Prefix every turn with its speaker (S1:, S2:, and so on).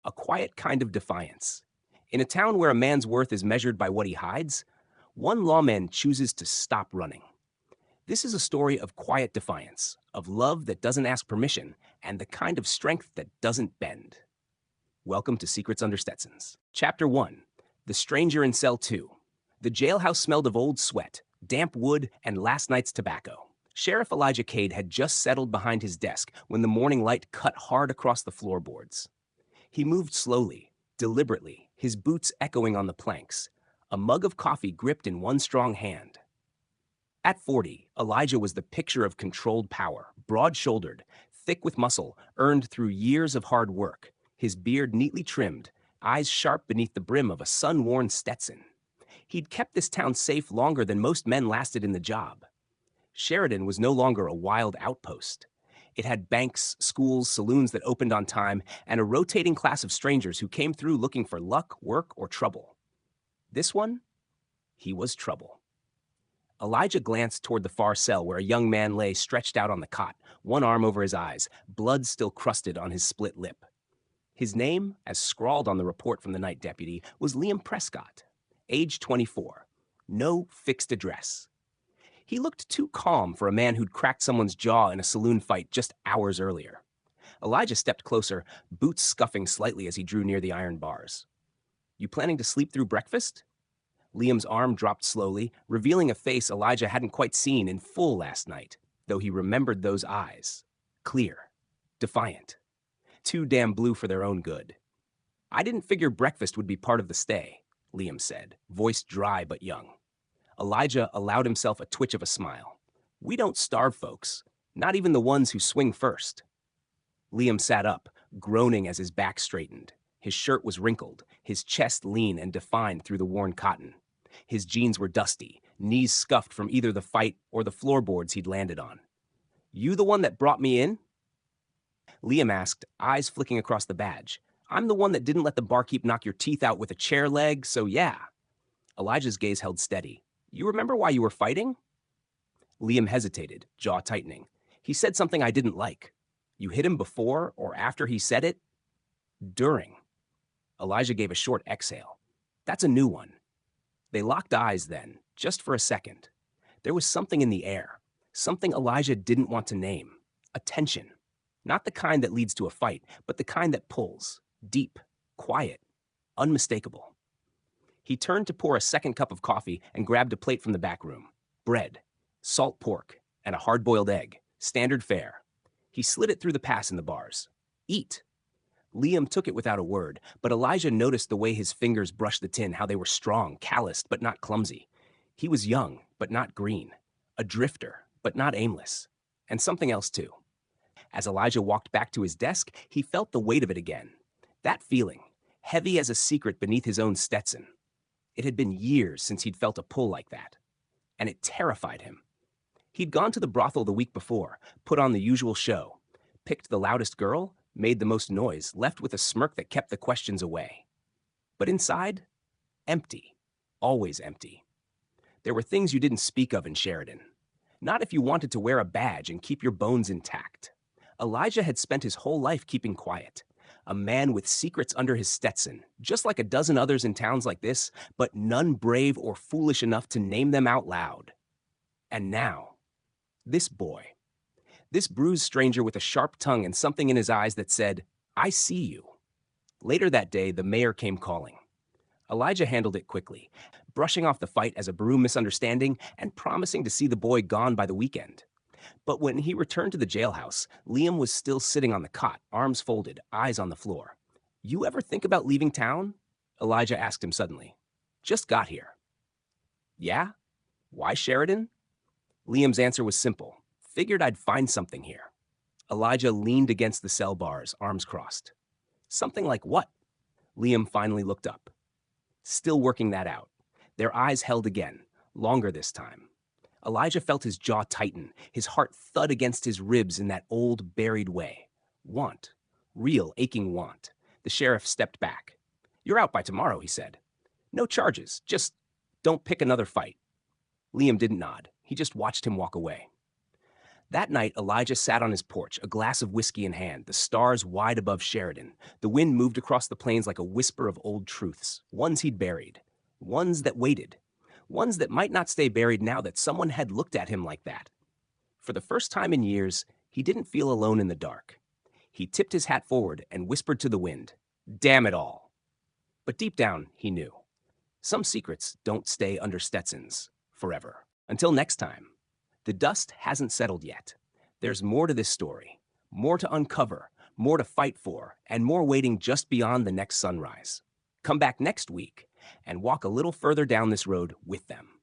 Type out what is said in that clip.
S1: A quiet kind of defiance. In a town where a man's worth is measured by what he hides, one lawman chooses to stop running. This is a story of quiet defiance, of love that doesn't ask permission, and the kind of strength that doesn't bend. Welcome to Secrets Under Stetsons. Chapter 1. The Stranger in Cell 2. The jailhouse smelled of old sweat, damp wood, and last night's tobacco. Sheriff Elijah Cade had just settled behind his desk when the morning light cut hard across the floorboards. He moved slowly, deliberately, his boots echoing on the planks, a mug of coffee gripped in one strong hand. At 40, Elijah was the picture of controlled power, broad-shouldered, thick with muscle, earned through years of hard work, his beard neatly trimmed, eyes sharp beneath the brim of a sun-worn Stetson. He'd kept this town safe longer than most men lasted in the job. Sheridan was no longer a wild outpost. It had banks, schools, saloons that opened on time, and a rotating class of strangers who came through looking for luck, work, or trouble. This one? He was trouble. Elijah glanced toward the far cell where a young man lay stretched out on the cot, one arm over his eyes, blood still crusted on his split lip. His name, as scrawled on the report from the night deputy, was Liam Prescott, age 24. No fixed address. He looked too calm for a man who'd cracked someone's jaw in a saloon fight just hours earlier. Elijah stepped closer, boots scuffing slightly as he drew near the iron bars. You planning to sleep through breakfast? Liam's arm dropped slowly, revealing a face Elijah hadn't quite seen in full last night, though he remembered those eyes. Clear. Defiant. Too damn blue for their own good. I didn't figure breakfast would be part of the stay, Liam said, voice dry but young. Elijah allowed himself a twitch of a smile. We don't starve folks, not even the ones who swing first. Liam sat up, groaning as his back straightened. His shirt was wrinkled, his chest lean and defined through the worn cotton. His jeans were dusty, knees scuffed from either the fight or the floorboards he'd landed on. You the one that brought me in? Liam asked, eyes flicking across the badge. I'm the one that didn't let the barkeep knock your teeth out with a chair leg, so yeah. Elijah's gaze held steady. You remember why you were fighting? Liam hesitated, jaw tightening. He said something I didn't like. You hit him before or after he said it? During. Elijah gave a short exhale. That's a new one. They locked eyes then, just for a second. There was something in the air, something Elijah didn't want to name. A tension. Not the kind that leads to a fight, but the kind that pulls. Deep, quiet, unmistakable. He turned to pour a second cup of coffee and grabbed a plate from the back room. Bread, salt pork, and a hard-boiled egg. Standard fare. He slid it through the pass in the bars. Eat. Liam took it without a word, but Elijah noticed the way his fingers brushed the tin, how they were strong, calloused, but not clumsy. He was young, but not green. A drifter, but not aimless. And something else, too. As Elijah walked back to his desk, he felt the weight of it again. That feeling, heavy as a secret beneath his own Stetson. It had been years since he'd felt a pull like that. And it terrified him. He'd gone to the brothel the week before, put on the usual show, picked the loudest girl, made the most noise, left with a smirk that kept the questions away. But inside, empty. Always empty. There were things you didn't speak of in Sheridan. Not if you wanted to wear a badge and keep your bones intact. Elijah had spent his whole life keeping quiet. A man with secrets under his Stetson, just like a dozen others in towns like this, but none brave or foolish enough to name them out loud. And now, this boy. This bruised stranger with a sharp tongue and something in his eyes that said, I see you. Later that day, the mayor came calling. Elijah handled it quickly, brushing off the fight as a brew misunderstanding and promising to see the boy gone by the weekend. But when he returned to the jailhouse, Liam was still sitting on the cot, arms folded, eyes on the floor. You ever think about leaving town? Elijah asked him suddenly. Just got here. Yeah? Why Sheridan? Liam's answer was simple. Figured I'd find something here. Elijah leaned against the cell bars, arms crossed. Something like what? Liam finally looked up. Still working that out. Their eyes held again, longer this time. Elijah felt his jaw tighten, his heart thud against his ribs in that old, buried way. Want. Real, aching want. The sheriff stepped back. You're out by tomorrow, he said. No charges, just don't pick another fight. Liam didn't nod. He just watched him walk away. That night, Elijah sat on his porch, a glass of whiskey in hand, the stars wide above Sheridan. The wind moved across the plains like a whisper of old truths, ones he'd buried, ones that waited, ones that might not stay buried now that someone had looked at him like that. For the first time in years, he didn't feel alone in the dark. He tipped his hat forward and whispered to the wind, "Damn it all." But deep down, he knew. Some secrets don't stay under Stetsons forever. Until next time. The dust hasn't settled yet. There's more to this story, more to uncover, more to fight for, and more waiting just beyond the next sunrise. Come back next week and walk a little further down this road with them.